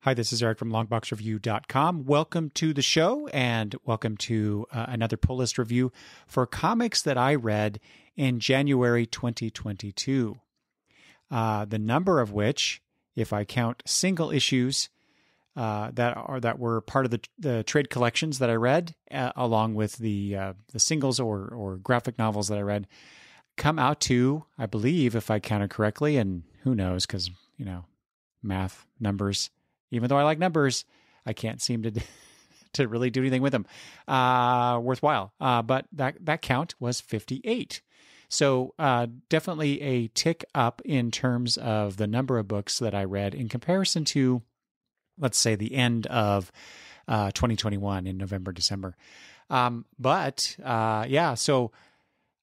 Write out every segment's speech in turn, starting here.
Hi, this is Eric from longboxreview.com. Welcome to the show and welcome to another pull list review for comics that I read in January 2022. The number of which, if I count single issues that were part of the trade collections that I read, along with the singles or graphic novels that I read, come out to, I believe, if I counted correctly, and who knows, because, math, numbers. Even though I like numbers, I can't seem to really do anything with them worthwhile. But that count was 58. So definitely a tick up in terms of the number of books that I read in comparison to, let's say, the end of 2021 in November, December. So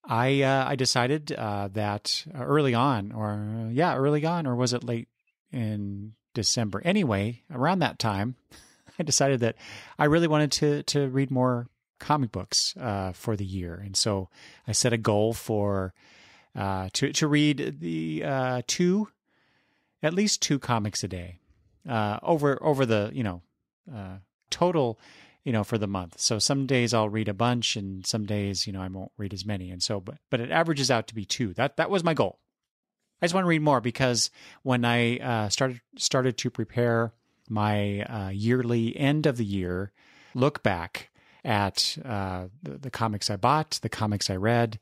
I decided that early on, or was it late in December? Anyway, around that time, I decided that I really wanted to read more comic books for the year, and so I set a goal for to read the at least two comics a day over the total for the month. So some days I'll read a bunch, and some days I won't read as many, and so but it averages out to be two. That was my goal. I just want to read more because when I started to prepare my yearly end of the year look back at the comics I bought, the comics I read,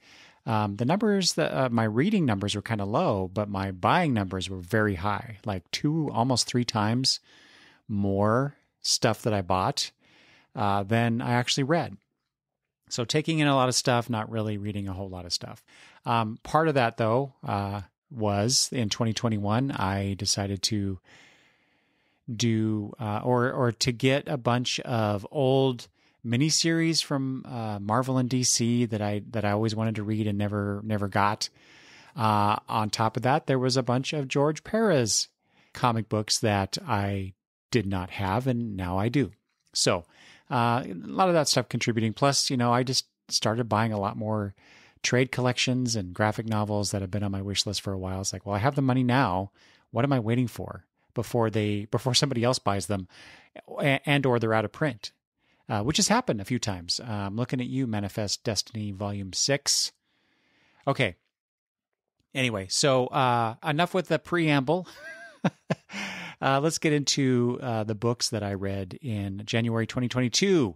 the numbers that my reading numbers were kind of low, but my buying numbers were very high, like almost three times more stuff that I bought than I actually read. So taking in a lot of stuff, not really reading a whole lot of stuff. Part of that, though, was in 2021, I decided to do or to get a bunch of old miniseries from Marvel and DC that I always wanted to read and never got. On top of that, there was a bunch of George Perez comic books that I did not have, and now I do. So a lot of that stuff contributing. Plus, I just started buying a lot more trade collections and graphic novels that have been on my wish list for a while. It's like, well, I have the money now. What am I waiting for before somebody else buys them and or they're out of print, which has happened a few times. I'm looking at you, Manifest Destiny Volume 6. Okay. Anyway, so enough with the preamble. Let's get into the books that I read in January 2022.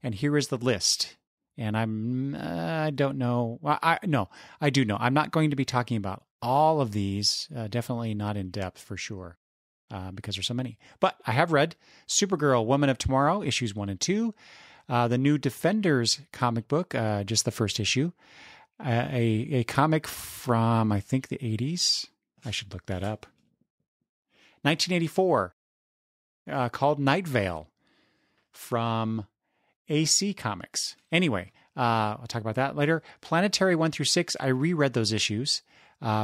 And here is the list. And I don't know. Well, I do know. I'm not going to be talking about all of these, definitely not in depth for sure, because there's so many. But I have read Supergirl, Woman of Tomorrow, issues 1 and 2, the new Defenders comic book, just the first issue, a comic from, I think, the 80s. I should look that up. 1984, called Nightveil from AC Comics. Anyway, I'll talk about that later. Planetary 1 through 6, I reread those issues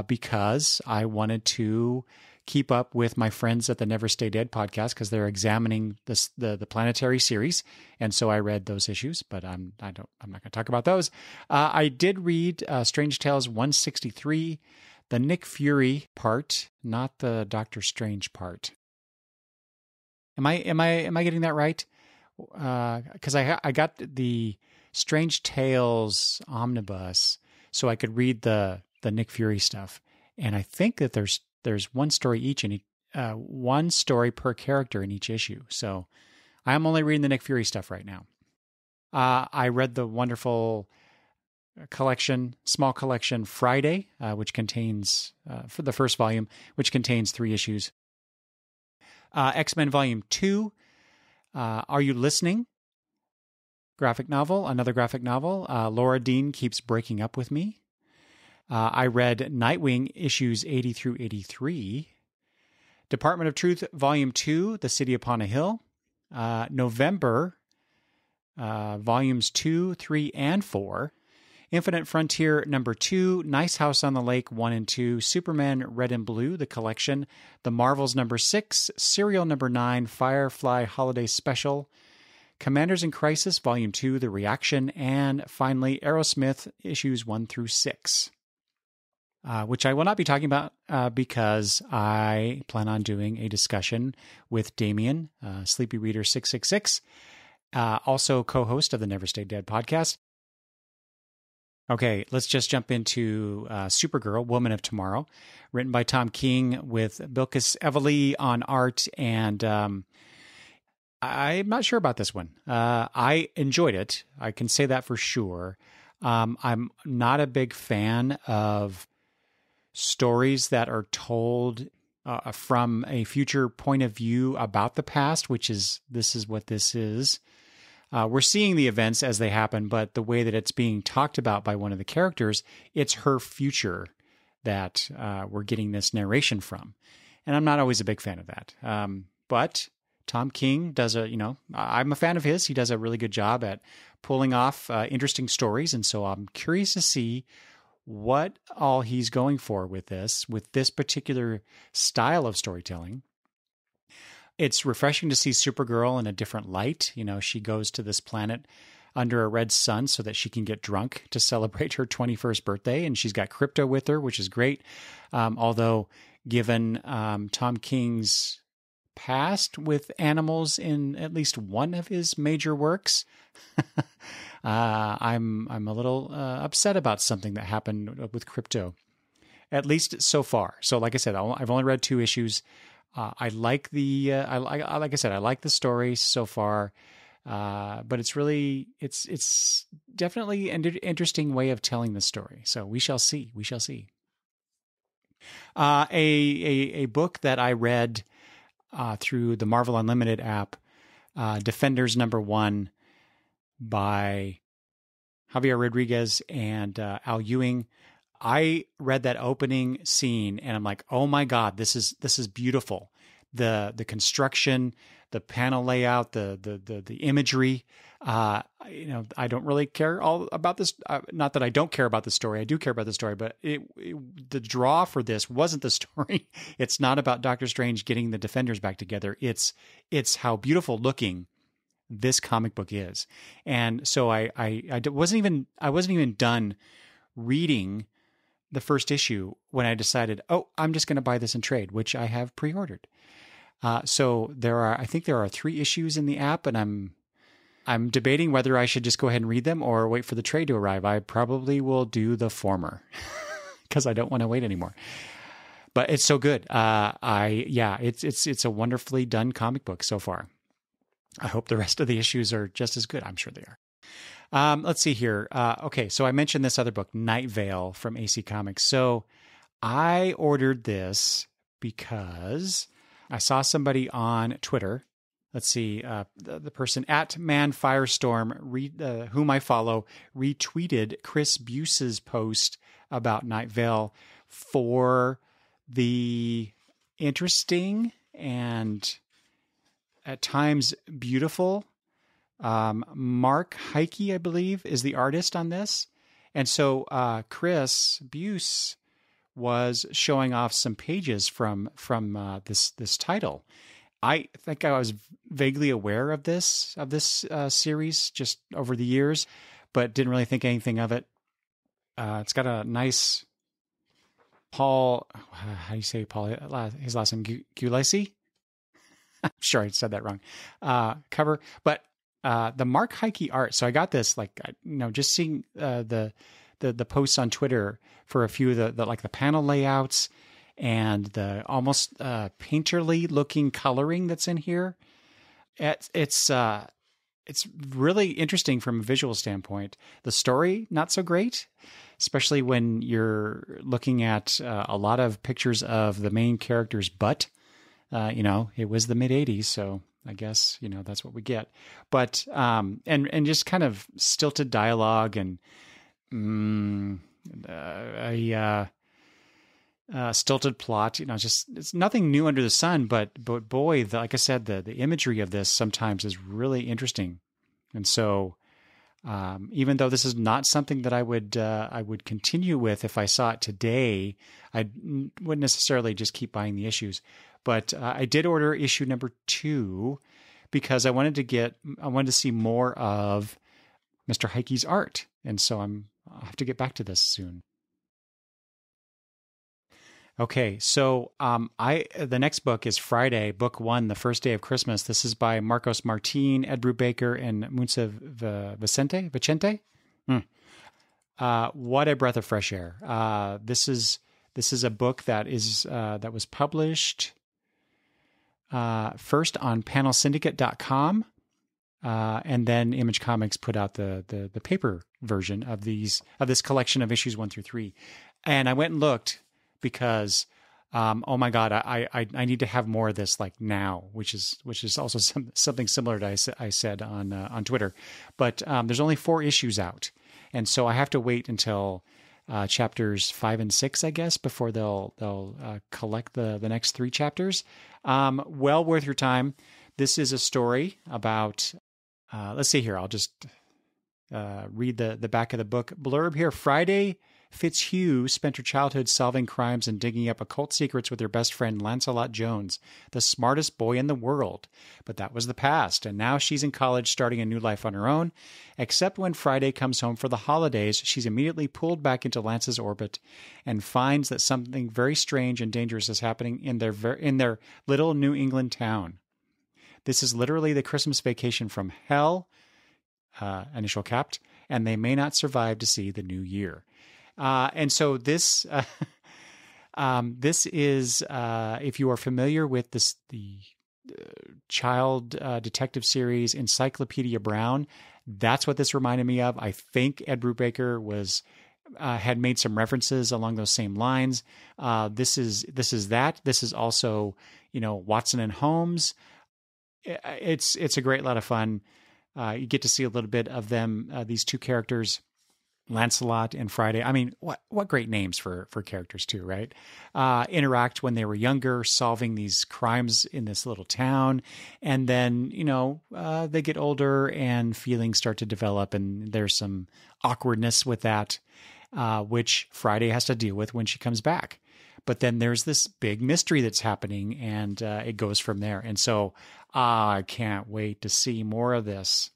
because I wanted to keep up with my friends at the Never Stay Dead podcast because they're examining the Planetary series, and so I read those issues. But I'm not going to talk about those. I did read Strange Tales 163, the Nick Fury part, not the Doctor Strange part. Am I getting that right? Because I got the Strange Tales omnibus, so I could read the Nick Fury stuff, and I think that there's one story each in one story per character in each issue. So I am only reading the Nick Fury stuff right now. I read the wonderful small collection Friday, which contains for the first volume, which contains 3 issues. X-Men Volume 2. Are You Listening? Another graphic novel. Laura Dean Keeps Breaking Up With Me. I read Nightwing issues 80 through 83. Department of Truth Volume 2, The City Upon a Hill. November, Volumes 2, 3, and 4. Infinite Frontier number 2, Nice House on the Lake 1 and 2, Superman Red and Blue, the collection, The Marvels number 6, Serial number 9, Firefly Holiday Special, Commanders in Crisis Volume 2, The Reaction, and finally Aerosmith issues 1 through 6. which I will not be talking about because I plan on doing a discussion with Damien, Sleepy Reader 666, also co-host of the Never Stay Dead podcast. Okay, let's just jump into Supergirl, Woman of Tomorrow, written by Tom King with Bilquis Evely on art. And I'm not sure about this one. I enjoyed it. I can say that for sure. I'm not a big fan of stories that are told from a future point of view about the past, this is what this is. We're seeing the events as they happen, but the way that it's being talked about by one of the characters, it's her future that we're getting this narration from. And I'm not always a big fan of that. But Tom King does I'm a fan of his. He does a really good job at pulling off interesting stories. And so I'm curious to see what all he's going for with this particular style of storytelling. It's refreshing to see Supergirl in a different light. She goes to this planet under a red sun so that she can get drunk to celebrate her 21st birthday. And she's got Krypto with her, which is great. Although given Tom King's past with animals in at least one of his major works, I'm a little upset about something that happened with Krypto, at least so far. So like I said, I've only read 2 issues. I like like I said, I like the story so far, but it's definitely an interesting way of telling the story. So we shall see. A book that I read through the Marvel Unlimited app, Defenders #1 by Javier Rodriguez and Al Ewing. I read that opening scene and I'm like, oh my God, this is beautiful. The construction, the panel layout, the imagery. I don't really care all about this. Not that I don't care about the story. I do care about the story, but the draw for this wasn't the story. It's not about Doctor Strange getting the Defenders back together. It's how beautiful looking this comic book is. And so I wasn't even done reading the first issue when I decided, I'm just going to buy this in trade, which I have pre-ordered. So I think there are 3 issues in the app, and I'm debating whether I should just go ahead and read them or wait for the trade to arrive. I probably will do the former because I don't want to wait anymore. But it's so good. It's a wonderfully done comic book so far. I hope the rest of the issues are just as good. I'm sure they are. Let's see here. Okay, so I mentioned this other book, Nightveil from AC Comics. So I ordered this because I saw somebody on Twitter. Let's see, the person at ManFirestorm, whom I follow, retweeted Chris Buse's post about Nightveil for the interesting and at times beautiful Mark Heike, I believe, is the artist on this. And so Chris Buse was showing off some pages from this title. I think I was vaguely aware of this series just over the years, but didn't really think anything of it. It's got a nice Paul, how do you say Paul? His last name, Gulacy? I'm sure I said that wrong. Cover, but the Mark Heike art. So I got this, just seeing the posts on Twitter for a few of the panel layouts and the almost painterly looking coloring that's in here. It's really interesting from a visual standpoint. The story, not so great, especially when you're looking at a lot of pictures of the main character's butt. It was the mid 80s, so I guess, that's what we get. But, and just kind of stilted dialogue and stilted plot, it's nothing new under the sun, but boy, like I said, the imagery of this sometimes is really interesting. And so, even though this is not something that I would continue with if I saw it today, I wouldn't necessarily just keep buying the issues. But I did order issue #2 because I wanted to see more of Mr. Heike's art, and so I'll have to get back to this soon. Okay, so the next book is Friday, book 1, The First Day of Christmas. This is by Marcos Martin, Ed Brubaker, and Muntza Vicente. What a breath of fresh air! This is a book that was published first on panelsyndicate.com, and then Image Comics put out the paper version of this collection of issues 1 through 3. And I went and looked because, oh my God, I need to have more of this like now, which is also something similar to I said on Twitter. But there's only 4 issues out, and so I have to wait until chapters 5 and 6, I guess, before they'll collect the next 3 chapters. Well worth your time. This is a story about. Let's see here. I'll just read the back of the book blurb here. Friday Fitzhugh spent her childhood solving crimes and digging up occult secrets with her best friend Lancelot Jones, the smartest boy in the world. But that was the past, and now she's in college starting a new life on her own. Except when Friday comes home for the holidays, she's immediately pulled back into Lance's orbit and finds that something very strange and dangerous is happening in their little New England town. This is literally the Christmas vacation from hell, initial capped, and they may not survive to see the new year. And so this is, if you are familiar with the child detective series Encyclopedia Brown, that's what this reminded me of. I think Ed Brubaker had made some references along those same lines. This is that. This is also, Watson and Holmes. It's a great lot of fun. You get to see a little bit of them, these 2 characters, Lancelot and Friday. I mean, what great names for characters too, right? Interact when they were younger, solving these crimes in this little town. And then, they get older and feelings start to develop, and there's some awkwardness with that, which Friday has to deal with when she comes back. But then there's this big mystery that's happening, and it goes from there. And so I can't wait to see more of this.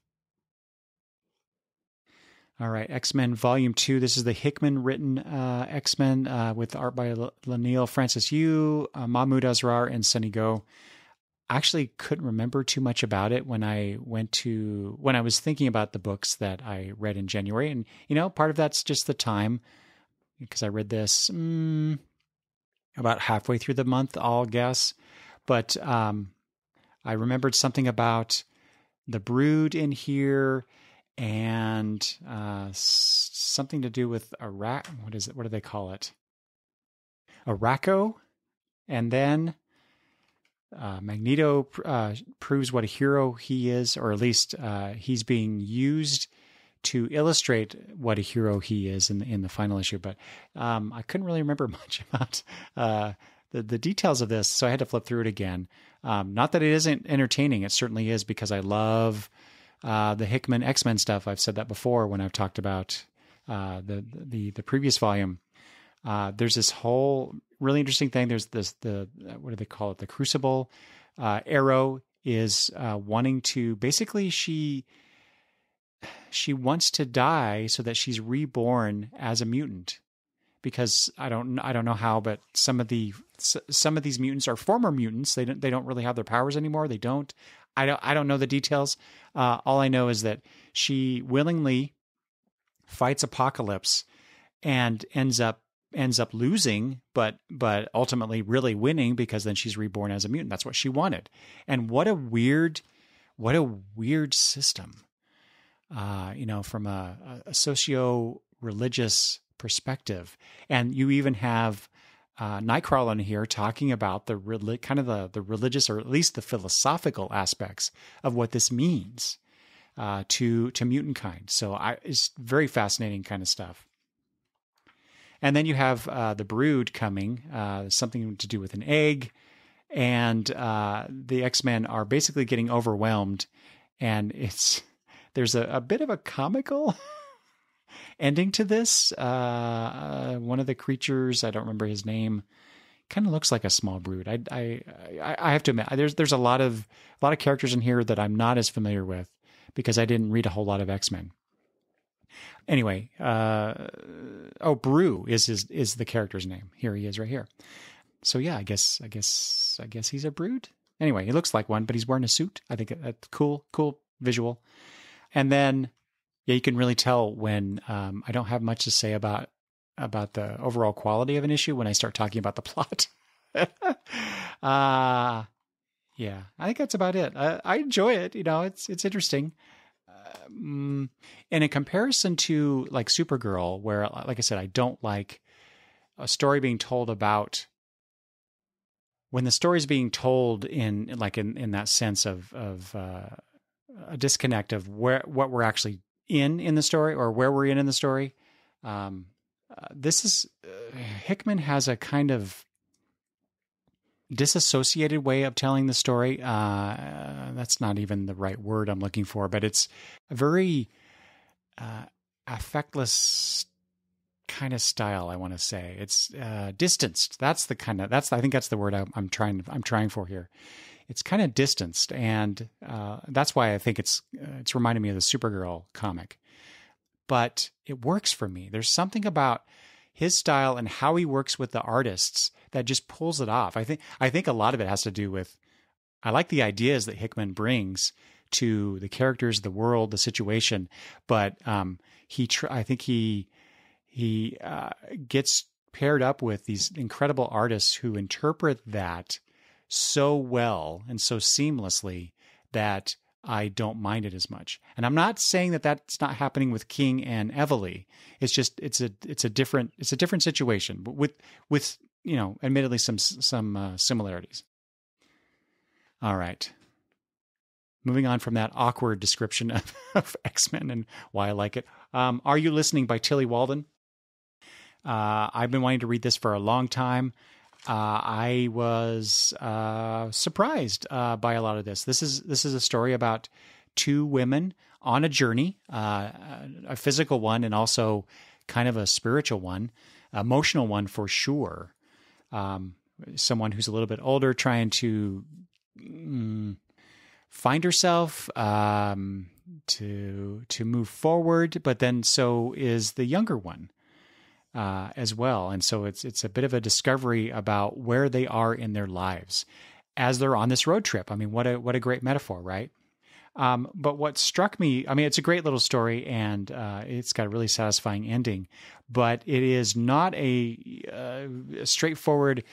All right, X-Men Volume 2. This is the Hickman-written X-Men with art by Laniel Francis Yu, Mahmoud Asrar, and Sunny Go. I actually couldn't remember too much about it when I was thinking about the books that I read in January. And, part of that's just the time, because I read this about halfway through the month, I'll guess. But I remembered something about the Brood in here, and something to do with what is it? What do they call it? Araco. And then Magneto proves what a hero he is, or at least he's being used to illustrate what a hero he is in the final issue. But I couldn't really remember much about the details of this, so I had to flip through it again. Not that it isn't entertaining. It certainly is, because I love the Hickman X-Men stuff. I've said that before when I've talked about the previous volume. There's this whole really interesting thing. There's what do they call it? The Crucible. Arrow is wanting to, basically she wants to die so that she's reborn as a mutant. Because I don't know how, but some of these mutants are former mutants. They don't really have their powers anymore. They don't. I don't know the details. All I know is that she willingly fights Apocalypse and ends up losing, but ultimately really winning, because then she's reborn as a mutant. That's what she wanted. And what a weird system. From a socio-religious perspective. And you even have Nightcrawler in here talking about the religious, or at least the philosophical aspects of what this means to mutant kind. So it's very fascinating kind of stuff. And then you have the Brood coming, something to do with an egg, and the X-Men are basically getting overwhelmed, and there's a bit of a comical ending to this. One of the creatures, I don't remember his name, kind of looks like a small Brood. I have to admit, there's a lot of characters in here that I'm not as familiar with, because I didn't read a whole lot of X-Men. Anyway, Brew is the character's name. Here he is right here. So yeah, I guess he's a brood. Anyway, he looks like one, but he's wearing a suit. I think that's cool visual. And then, yeah, you can really tell when I don't have much to say about the overall quality of an issue when I start talking about the plot. Yeah, I think that's about it. I enjoy it. It's interesting. And in comparison to like Supergirl, where, like I said, I don't like a story being told about when the story's being told in that sense of a disconnect of what we're actually in the story or where we're in the story. This is Hickman has a kind of disassociated way of telling the story. That's not even the right word I'm looking for, but it's a very affectless kind of style. I want to say it's distanced. I think that's the word I'm trying for here. It's kind of distanced, and that's why I think it's reminding me of the Supergirl comic. But it works for me. There's something about his style and how he works with the artists that just pulls it off. I think a lot of it has to do with, I like the ideas that Hickman brings to the characters, the world, the situation, but I think he gets paired up with these incredible artists who interpret that so well and so seamlessly that I don't mind it as much. And I'm not saying that that's not happening with King and Evely. It's just it's a different situation, but with admittedly some similarities. All right. Moving on from that awkward description of X-Men and why I like it. Are You Listening by Tilly Walden? I've been wanting to read this for a long time. I was surprised by a lot of this. This is a story about two women on a journey, a physical one and also kind of a spiritual one, emotional one for sure. Someone who's a little bit older trying to find herself, to move forward, but then so is the younger one. As well. And so it's a bit of a discovery about where they are in their lives as they're on this road trip. I mean, what a great metaphor, right? But what struck me, I mean, it's a great little story and it's got a really satisfying ending, but it is not a straightforward,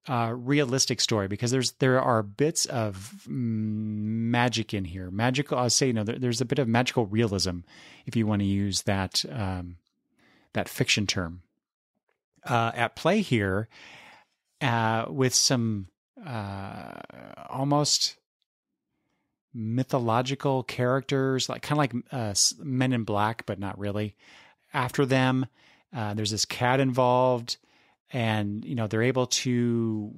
realistic story because there are bits of magic in here. Magical, I'll say, there's a bit of magical realism if you want to use that fiction term at play here, with some almost mythological characters, kind of like Men in Black, but not really. After them, there's this cat involved, and they're able to.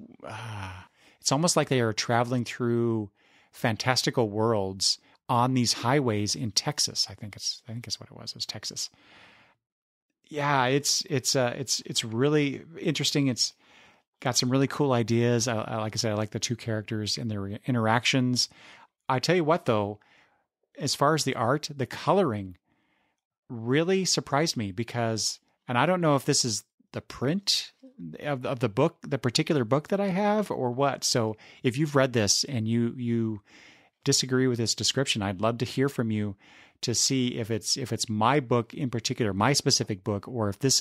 It's almost like they are traveling through fantastical worlds on these highways in Texas. I think it's what it was. It was Texas. Yeah, it's really interesting. It's got some really cool ideas. Like I said, I like the two characters and their interactions. I tell you what, though, as far as the art, the coloring really surprised me because, and I don't know if this is the print of the book, the particular book that I have, or what. So if you've read this and you disagree with this description, I'd love to hear from you to see if it's my book in particular, my specific book, or if this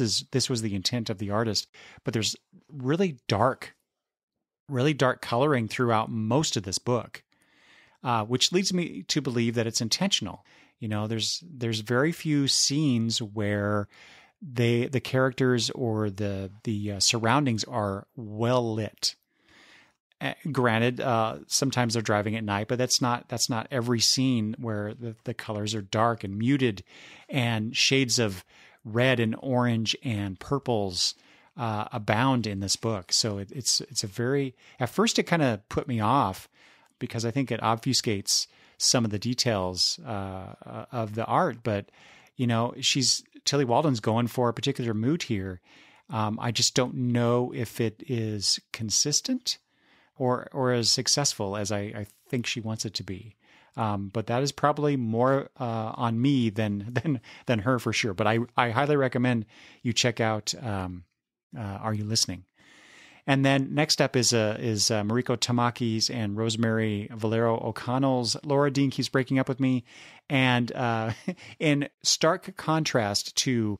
was the intent of the artist. But there's really dark coloring throughout most of this book, which leads me to believe that it's intentional. There's very few scenes where the characters or the surroundings are well lit. Granted, sometimes they're driving at night, but that's not every scene where the colors are dark and muted, and shades of red and orange and purples abound in this book. So it's a very, at first it kind of put me off because I think it obfuscates some of the details of the art. But Tilly Walden's going for a particular mood here. I just don't know if it is consistent or as successful as I think she wants it to be. But that is probably more on me than her for sure. But I highly recommend you check out Are You Listening? And then next up is Mariko Tamaki's and Rosemary Valero O'Connell's Laura Dean Keeps Breaking Up With Me. And in stark contrast to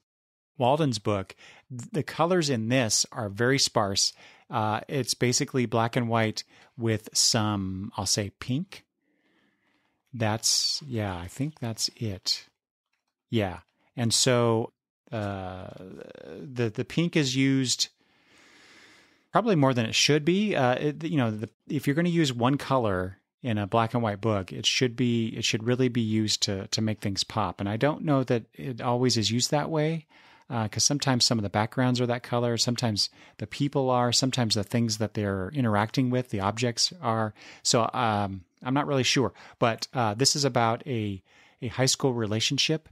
Walden's book, the colors in this are very sparse. It's basically black and white with some, I'll say, pink. I think that's it. Yeah. And so the pink is used probably more than it should be. If you're going to use one color in a black and white book, it should really be used to make things pop. And I don't know that it always is used that way, because sometimes some of the backgrounds are that color, sometimes the people are, sometimes the things that they're interacting with, the objects are. So I'm not really sure. But this is about a high school relationship.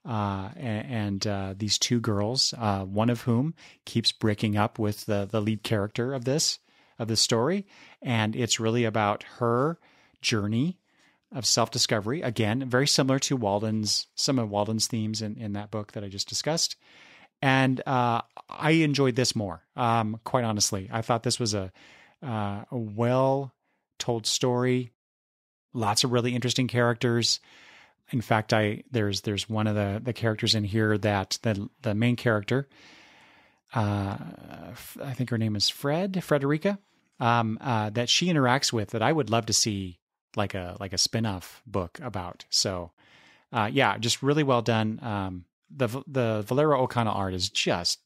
And these two girls, one of whom keeps breaking up with the lead character of this story. And it's really about her journey of self-discovery. Again, very similar to some of Walden's themes in that book that I just discussed. And I enjoyed this more, quite honestly. I thought this was a well-told story, lots of really interesting characters. In fact, there's one of the characters in here that the main character, I think her name is Frederica, that she interacts with, that I would love to see like a spin-off book about. So, just really well done. The Valero O'Connell art is just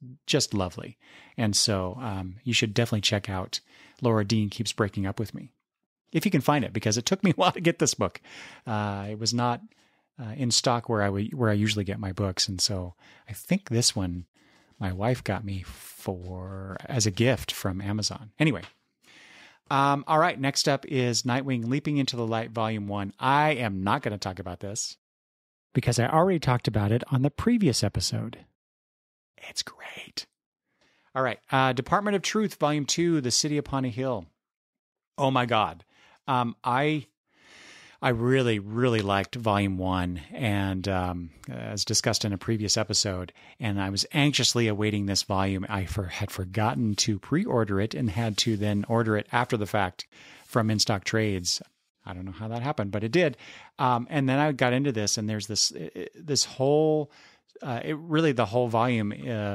lovely, and so you should definitely check out Laura Dean Keeps Breaking Up With Me, if you can find it, because it took me a while to get this book. It was not in stock where I usually get my books, and so I think this one my wife got me as a gift from Amazon. Anyway, all right. Next up is Nightwing Leaping into the Light, Volume 1. I am not going to talk about this because I already talked about it on the previous episode. It's great. All right, Department of Truth, Volume 2, The City Upon a Hill. Oh my God, I really, really liked Volume 1, and as discussed in a previous episode, and I was anxiously awaiting this volume. I had forgotten to pre-order it and had to then order it after the fact from In-Stock Trades. I don't know how that happened, but it did. And then I got into this, and there's this whole... the whole volume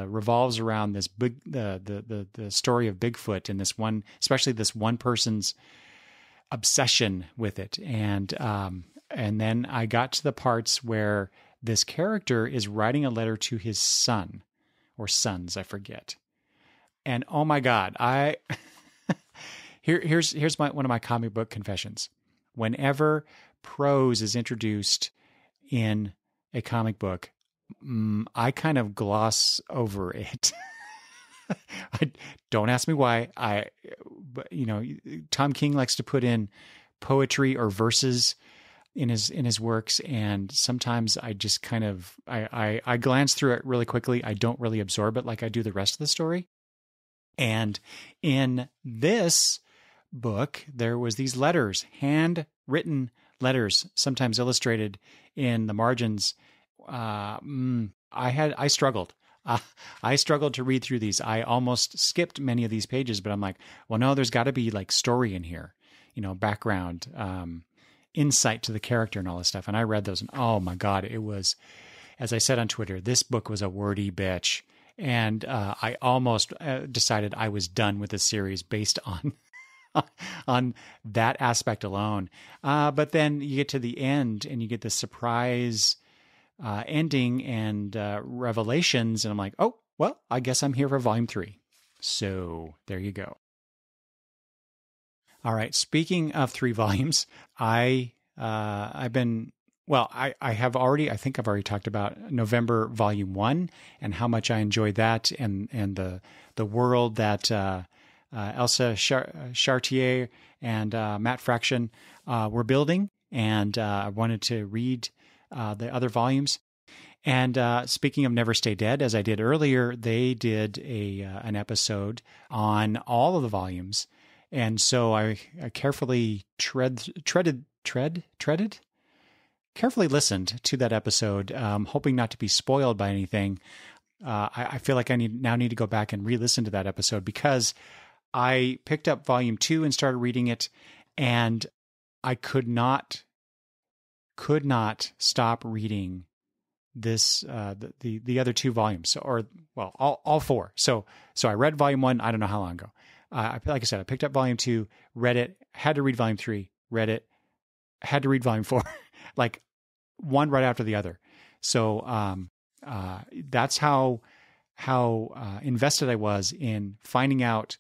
revolves around this the story of Bigfoot, and this one, especially this one person's obsession with it. And then I got to the parts where this character is writing a letter to his son or sons, I forget. And oh my God, here's one of my comic book confessions. Whenever prose is introduced in a comic book, I kind of gloss over it. Don't ask me why. But Tom King likes to put in poetry or verses in his works, and sometimes I just kind of I glance through it really quickly. I don't really absorb it like I do the rest of the story. And in this book, there was these letters, handwritten letters, sometimes illustrated in the margins. I struggled. I struggled to read through these. I almost skipped many of these pages, but I'm like, well, no, there's got to be like story in here, background, insight to the character and all this stuff. And I read those, and oh my God, it was, as I said on Twitter, this book was a wordy bitch. And I almost decided I was done with the series based on that aspect alone. But then you get to the end, and you get the surprise ending and revelations, and I'm like, oh, well, I guess I'm here for Volume 3. So there you go. All right. Speaking of 3 volumes, I think I've already talked about November Volume 1 and how much I enjoyed that, and the world that Elsa Chartier and Matt Fraction were building, and I wanted to read the other volumes. And speaking of Never Stay Dead, as I did earlier, they did an episode on all of the volumes. And so I carefully carefully listened to that episode, hoping not to be spoiled by anything. I feel like I now need to go back and re-listen to that episode, because I picked up volume 2 and started reading it, and I could not stop reading this the other 2 volumes, all 4. So I read volume 1. I don't know how long ago. Like I said, I picked up volume 2, read it, had to read volume 3, read it, had to read volume 4, like one right after the other. So that's how invested I was in finding out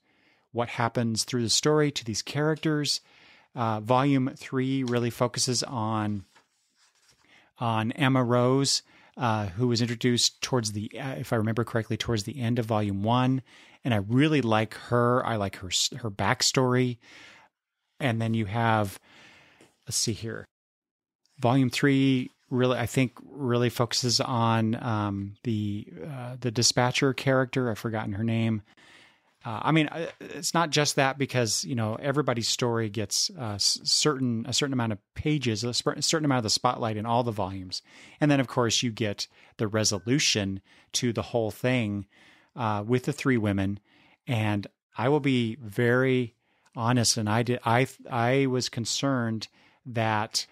what happens through the story to these characters. Volume 3 really focuses on Emma Rose, who was introduced towards if I remember correctly, towards the end of volume 1. And I really like her. I like her backstory. And then you have, let's see here, volume 3 really focuses on the dispatcher character. I've forgotten her name. I mean, it's not just that, because, you know, everybody's story gets a certain amount of pages, a certain amount of the spotlight in all the volumes. And then, of course, you get the resolution to the whole thing with the 3 women. And I will be very honest, and I was concerned that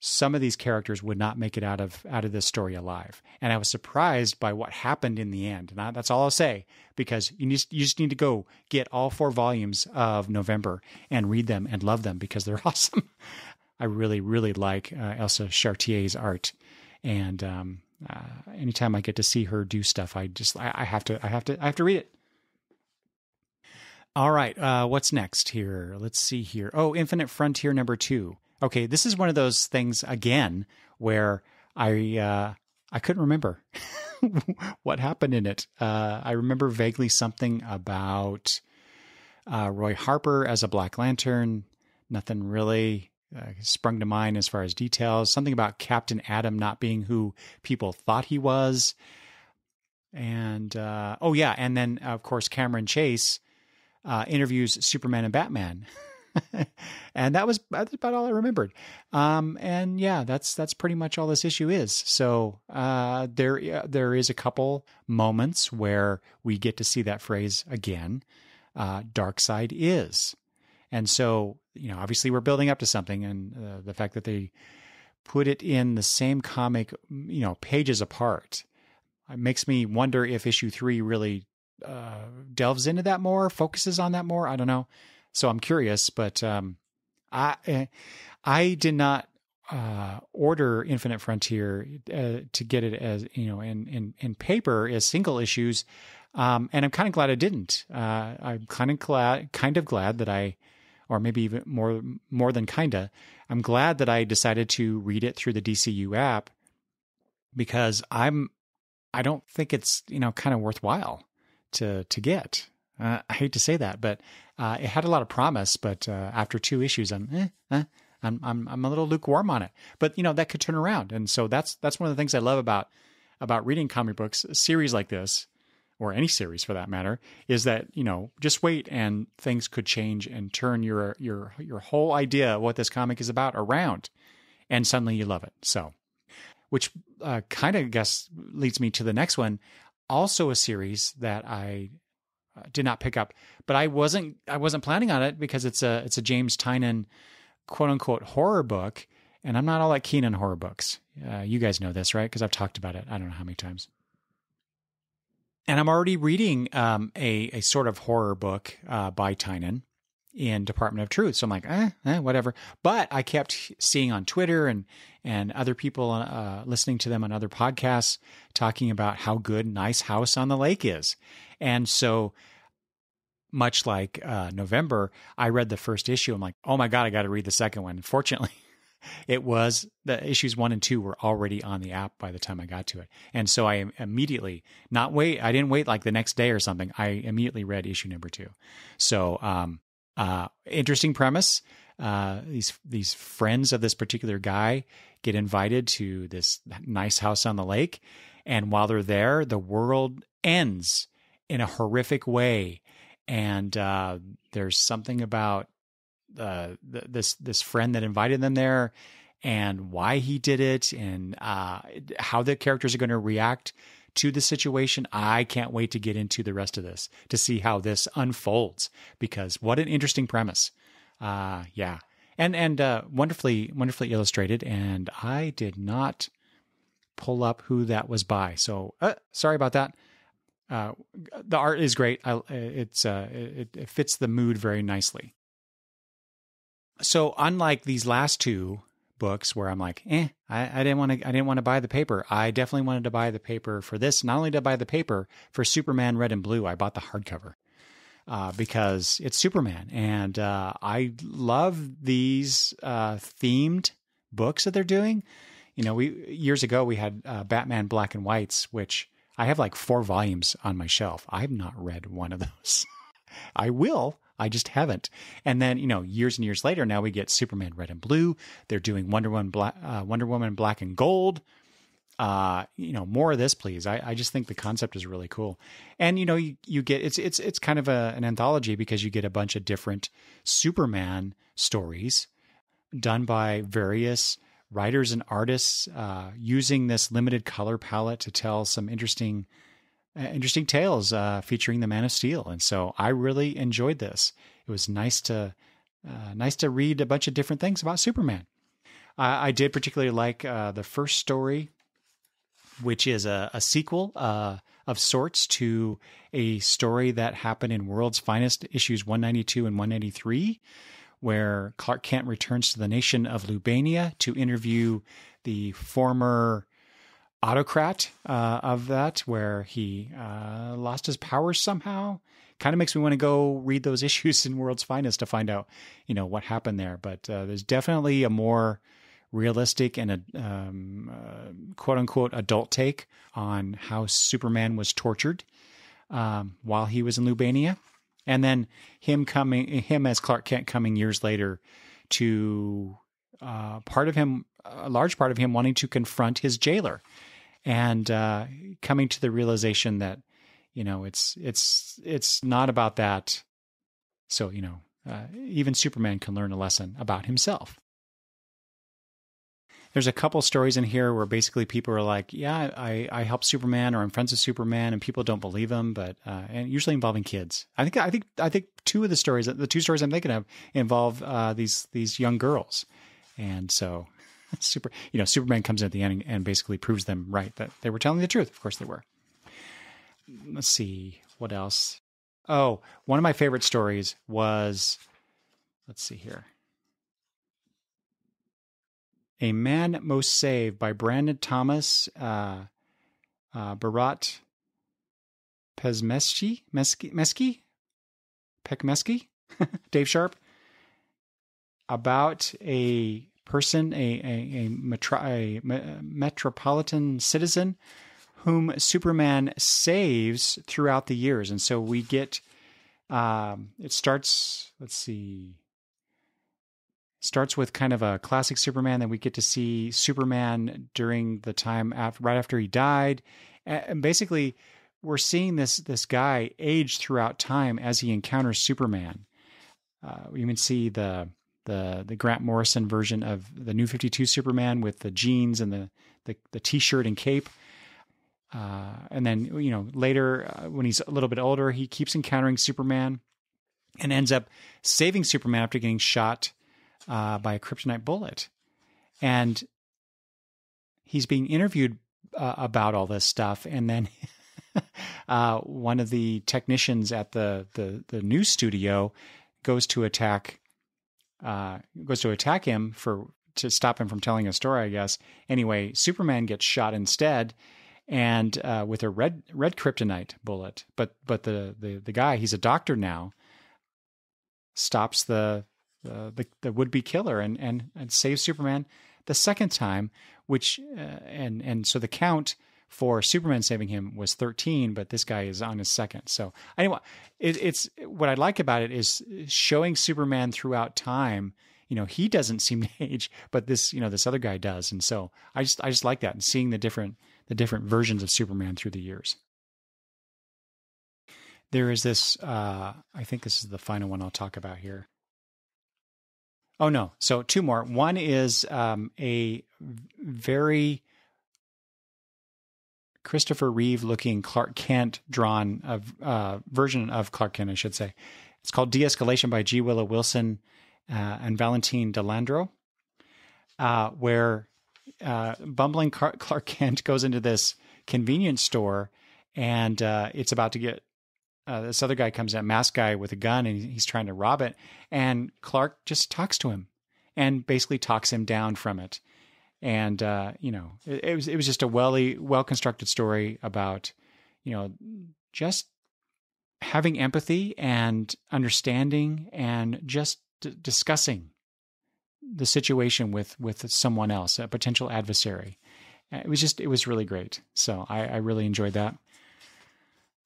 some of these characters would not make it out of this story alive. And I was surprised by what happened in the end. And that's all I'll say, because you just need to go get all 4 volumes of November and read them and love them, because they're awesome. I really, really like Elsa Chartier's art. And anytime I get to see her do stuff, I have to read it. All right. What's next here? Let's see here. Oh, Infinite Frontier number 2. Okay, this is one of those things again where I couldn't remember what happened in it. I remember vaguely something about Roy Harper as a Black Lantern. Nothing really sprung to mind as far as details. Something about Captain Atom not being who people thought he was. And and then of course Cameron Chase interviews Superman and Batman. And that's about all I remembered. And yeah, that's pretty much all this issue is. So there is a couple moments where we get to see that phrase again. Darkseid is. And so, you know, obviously we're building up to something, and the fact that they put it in the same comic, you know, pages apart, it makes me wonder if issue 3 really delves into that more, focuses on that more. I don't know. So I'm curious, but I did not order Infinite Frontier to get it as, you know, in paper as single issues, and I'm kind of glad I didn't. I'm kind of glad that or maybe even more than kinda, I'm glad that I decided to read it through the DCU app, because I don't think it's, you know, kind of worthwhile to get. I hate to say that, but it had a lot of promise. But after 2 issues, I'm a little lukewarm on it. But you know, that could turn around, and so that's one of the things I love about reading comic books. A series like this, or any series for that matter, is that, you know, just wait and things could change and turn your whole idea of what this comic is about around, and suddenly you love it. So, which kind of, I guess, leads me to the next one. Also, a series that I did not pick up, but I wasn't planning on it, because it's a James Tynion quote unquote horror book, and I'm not all that keen on horror books. You guys know this, right? Because I've talked about it I don't know how many times. And I'm already reading a sort of horror book by Tynion in Department of Truth. So I'm like, whatever. But I kept seeing on Twitter and other people listening to them on other podcasts talking about how good Nice House on the Lake is. And so, much like November, I read the first issue. I'm like, oh my God, I got to read the second one. Fortunately, the issues 1 and 2 were already on the app by the time I got to it. And so I immediately, I didn't wait like the next day or something. I immediately read issue number 2. So, interesting premise. These friends of this particular guy get invited to this nice house on the lake. And while they're there, the world ends in a horrific way. And there's something about this friend that invited them there, and why he did it, and how the characters are going to react to the situation. I can't wait to get into the rest of this to see how this unfolds, because what an interesting premise. Yeah. And wonderfully illustrated. And I did not pull up who that was by. So sorry about that. The art is great. It fits the mood very nicely. So unlike these last two books where I'm like, I didn't want to buy the paper. I definitely wanted to buy the paper for this. Not only did I buy the paper for Superman Red and Blue, I bought the hardcover because it's Superman, and I love these themed books that they're doing. You know, years ago we had Batman Black and Whites, which I have like 4 volumes on my shelf. I've not read one of those. I will. I just haven't. And then, years and years later, now we get Superman Red and Blue. They're doing Wonder Woman Black and Gold. More of this, please. I just think the concept is really cool. And, you get, it's kind of an anthology because you get a bunch of different Superman stories done by various writers and artists, using this limited color palette to tell some interesting tales featuring the Man of Steel. And so I really enjoyed this. It was nice to read a bunch of different things about Superman. I did particularly like the first story, which is a sequel of sorts to a story that happened in World's Finest issues 192 and 193, where Clark Kent returns to the nation of Lubania to interview the former autocrat of that, where he lost his powers somehow. Kind of makes me want to go read those issues in World's Finest to find out, what happened there. But there's definitely a more realistic and a quote unquote adult take on how Superman was tortured while he was in Lubania. And then him as Clark Kent coming years later to a large part of him wanting to confront his jailer, and coming to the realization that, it's not about that. So, even Superman can learn a lesson about himself. There's a couple stories in here where basically people are like, yeah, I help Superman, or I'm friends with Superman, and people don't believe him, but and usually involving kids. I think the two stories I'm thinking of involve these young girls. And so Superman comes in at the end and basically proves them right, that they were telling the truth. Of course they were. Let's see what else. Oh, one of my favorite stories was, let's see here. A Man Most Saved by Brandon Thomas, Barat Pekmeski, Dave Sharp, about a person, a metropolitan citizen whom Superman saves throughout the years. And so we get, it starts with kind of a classic Superman. Then we get to see Superman during the time right after he died. And basically we're seeing this guy age throughout time as he encounters Superman. We even see the Grant Morrison version of the New 52 Superman with the jeans and the t-shirt and cape. And then, later when he's a little bit older, he keeps encountering Superman and ends up saving Superman after getting shot by a kryptonite bullet. And he's being interviewed about all this stuff. And then one of the technicians at the news studio goes to attack him to stop him from telling a story, I guess. Anyway, Superman gets shot instead, and with a red kryptonite bullet. But the guy, he's a doctor now, stops the would-be killer and saves Superman the second time, which and so the count for Superman saving him was 13, but this guy is on his second. So anyway, it's what I like about it is showing Superman throughout time. He doesn't seem to age, but this other guy does. And so I just like that, and seeing the different versions of Superman through the years. There is this, I think this is the final one I'll talk about here. Oh no. So 2 more. One is, a very Christopher Reeve looking Clark Kent drawn, a version of Clark Kent, I should say. It's called De-Escalation by G. Willow Wilson and Valentine Delandro, where bumbling Clark Kent goes into this convenience store, and it's about to get this other guy comes in, a masked guy with a gun, and he's trying to rob it. And Clark just talks to him and basically talks him down from it. And, it was just a well-constructed story about, just having empathy and understanding and just discussing the situation with someone else, a potential adversary. It was really great. So I really enjoyed that.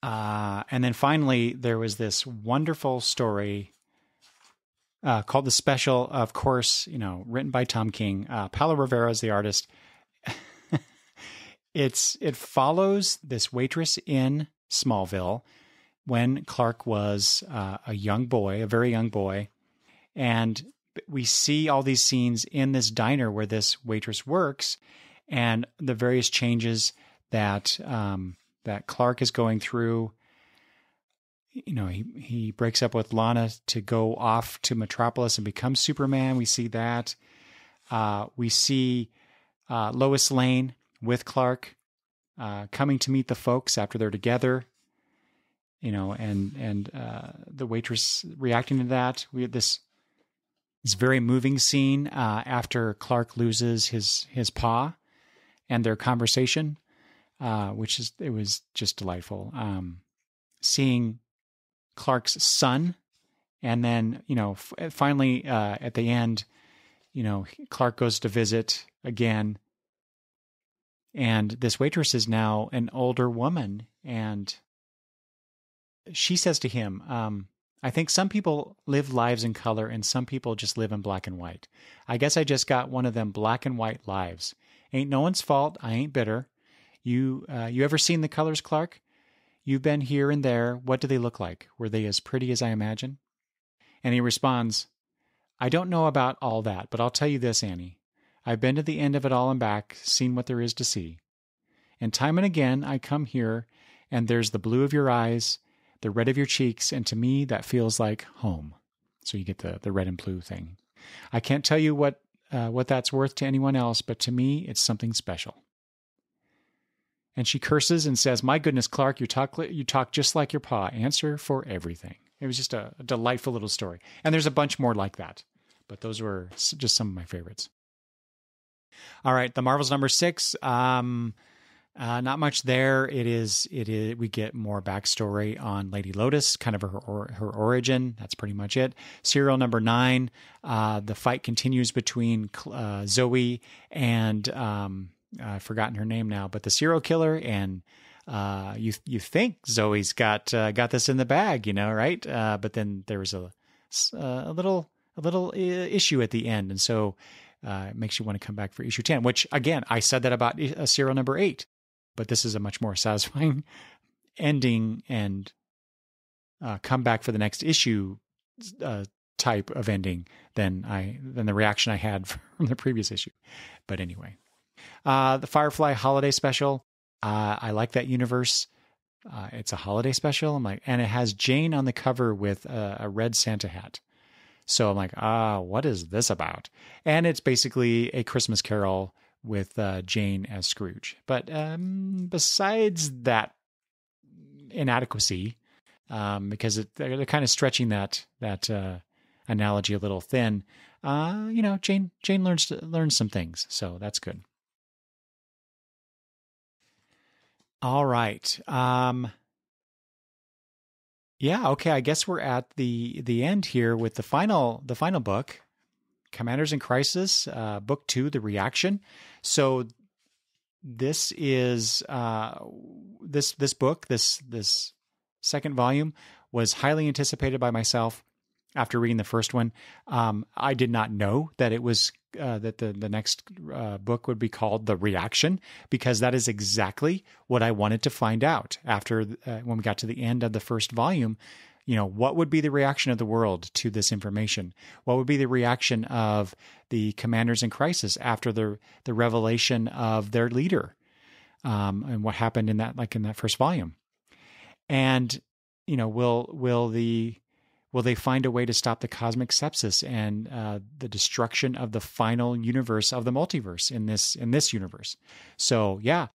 And then finally, there was this wonderful story called The Special, of course, written by Tom King. Paolo Rivera is the artist. It follows this waitress in Smallville when Clark was a young boy, a very young boy. And we see all these scenes in this diner where this waitress works, and the various changes that Clark is going through. He breaks up with Lana to go off to Metropolis and become Superman. We see that. We see Lois Lane with Clark coming to meet the folks after they're together. And the waitress reacting to that. We had this very moving scene after Clark loses his paw, and their conversation, it was just delightful. Seeing Clark's son, and then, finally at the end, Clark goes to visit again, and this waitress is now an older woman, and she says to him, I think some people live lives in color and some people just live in black and white. I guess I just got one of them black and white lives. Ain't no one's fault. I ain't bitter. You ever seen the colors, Clark? You've been here and there. What do they look like? Were they as pretty as I imagine? And he responds, I don't know about all that, but I'll tell you this, Annie. I've been to the end of it all and back, seen what there is to see. And time and again, I come here, and there's the blue of your eyes, the red of your cheeks, and to me, that feels like home. So you get the red and blue thing. I can't tell you what that's worth to anyone else, but to me, it's something special. And she curses and says, my goodness, Clark, you talk just like your pa. Answer for everything. It was just a delightful little story. And there's a bunch more like that, but those were just some of my favorites. All right, The Marvels #6. Not much there. It is. We get more backstory on Lady Lotus, kind of her origin. That's pretty much it. Serial #9. The fight continues between Zoe and I've forgotten her name now, but the serial killer. And you think Zoe's got this in the bag, right? But then there was a little issue at the end, and so it makes you want to come back for issue 10. Which again, I said that about serial #8. But this is a much more satisfying ending and come back for the next issue type of ending than the reaction I had from the previous issue. But anyway, the Firefly holiday special. I like that universe. It's a holiday special. And it has Jane on the cover with a red Santa hat. So I'm like, what is this about? And it's basically a Christmas Carol with Jane as Scrooge. But besides that inadequacy, because they're kind of stretching that analogy a little thin, Jane learns some things, so that's good. All right. Yeah, okay, I guess we're at the end here with the final book. Commanders in Crisis, Book 2, The Reaction. So this is this book, this second volume, was highly anticipated by myself after reading the first one. I did not know that it was that the next book would be called The Reaction, because that is exactly what I wanted to find out after when we got to the end of the first volume. What would be the reaction of the world to this information? What would be the reaction of the Commanders in Crisis after the revelation of their leader? and what happened in that, like in that first volume. And, will they find a way to stop the cosmic sepsis and the destruction of the final universe of the multiverse in this universe? So yeah,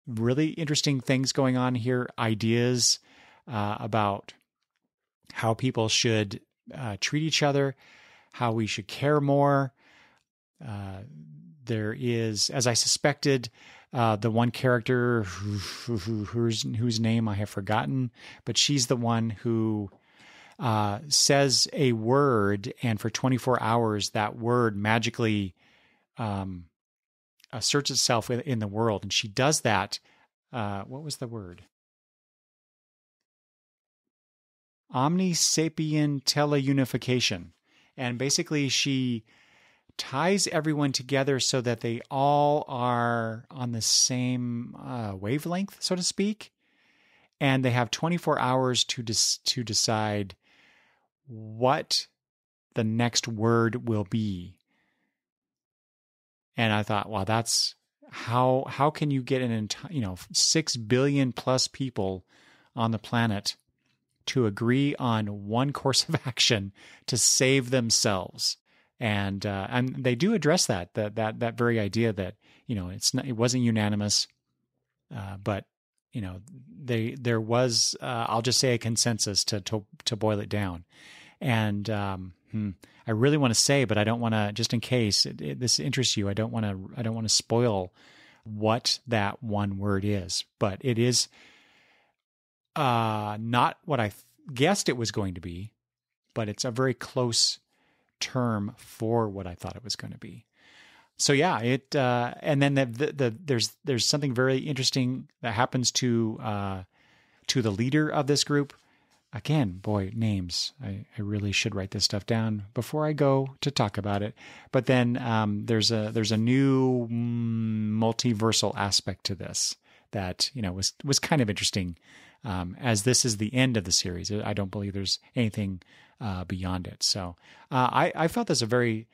really interesting things going on here. Ideas about how people should treat each other, how we should care more. There is, as I suspected, the one character whose name I have forgotten, but she's the one who says a word, and for 24 hours, that word magically asserts itself in the world. And she does that. What was the word? Omnisapient teleunification. And basically she ties everyone together so that they all are on the same wavelength, so to speak. And they have 24 hours to decide what the next word will be. And I thought, wow, that's how can you get an entire, 6 billion plus people on the planet to agree on one course of action to save themselves? And they do address that very idea that, it wasn't unanimous, but there was, I'll just say, a consensus to boil it down. And I really want to say, but I don't want to, just in case this interests you, I don't want to spoil what that one word is. But it is not what I guessed it was going to be, but it's a very close term for what I thought it was going to be. So yeah, and then there's something very interesting that happens to the leader of this group. Again, boy, names. I really should write this stuff down before I go to talk about it. But then there's a new multiversal aspect to this that was kind of interesting. As this is the end of the series, I don't believe there's anything beyond it. So I felt this the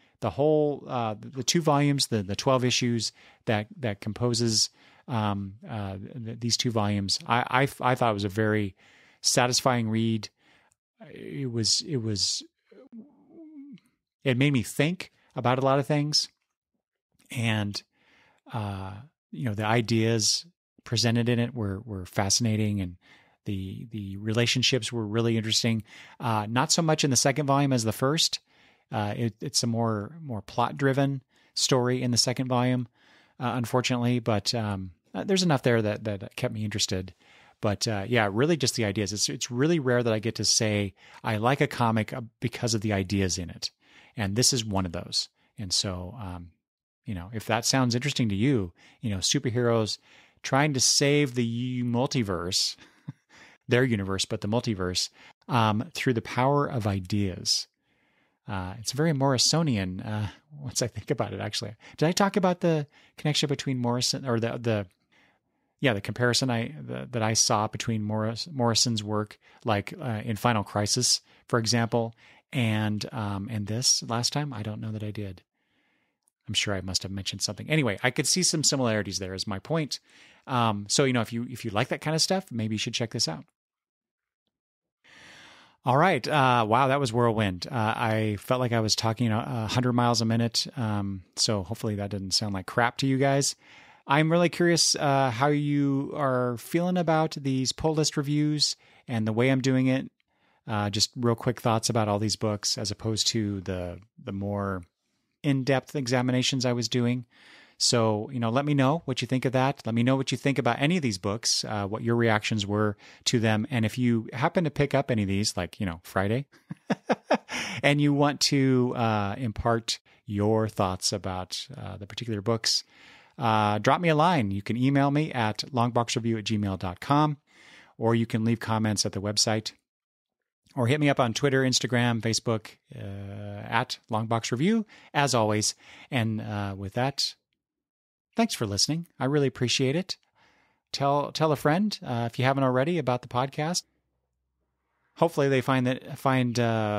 2 volumes, the 12 issues that composes these 2 volumes. I thought it was a very satisfying read. It made me think about a lot of things, and the ideas presented in it were fascinating, and the relationships were really interesting. Not so much in the second volume as the first. It's a more plot driven story in the second volume, unfortunately, but there's enough there that kept me interested. But yeah, really just the ideas. It's really rare that I get to say I like a comic because of the ideas in it. And this is one of those. And so, if that sounds interesting to you, superheroes trying to save the multiverse, their universe, but the multiverse, through the power of ideas. It's very Morrisonian, once I think about it, actually. Did I talk about the connection between Morrison, or the comparison that I saw between Morrison's work, like in Final Crisis, for example, and this last time? I don't know that I did. I'm sure I must have mentioned something. Anyway, I could see some similarities there, is my point. So if you like that kind of stuff, maybe you should check this out. All right. Wow, that was whirlwind. I felt like I was talking 100 miles a minute. So hopefully that didn't sound like crap to you guys. I'm really curious how you are feeling about these pull list reviews and the way I'm doing it. Just real quick thoughts about all these books as opposed to the more in-depth examinations I was doing. So, let me know what you think of that. Let me know what you think about any of these books, what your reactions were to them. And if you happen to pick up any of these, like, Friday, and you want to impart your thoughts about the particular books, drop me a line. You can email me at longboxreview@gmail.com, or you can leave comments at the website, or hit me up on Twitter, Instagram, Facebook, at longboxreview, as always. And with that, thanks for listening. I really appreciate it. Tell a friend if you haven't already about the podcast. Hopefully they find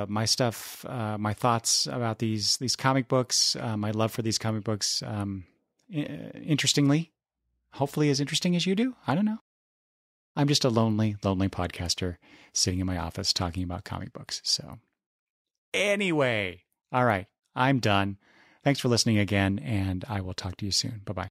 my stuff, my thoughts about these comic books, my love for these comic books, interestingly. hopefully as interesting as you do. I don't know. I'm just a lonely, lonely podcaster sitting in my office talking about comic books. So anyway, all right, I'm done. Thanks for listening again, and I will talk to you soon. Bye-bye.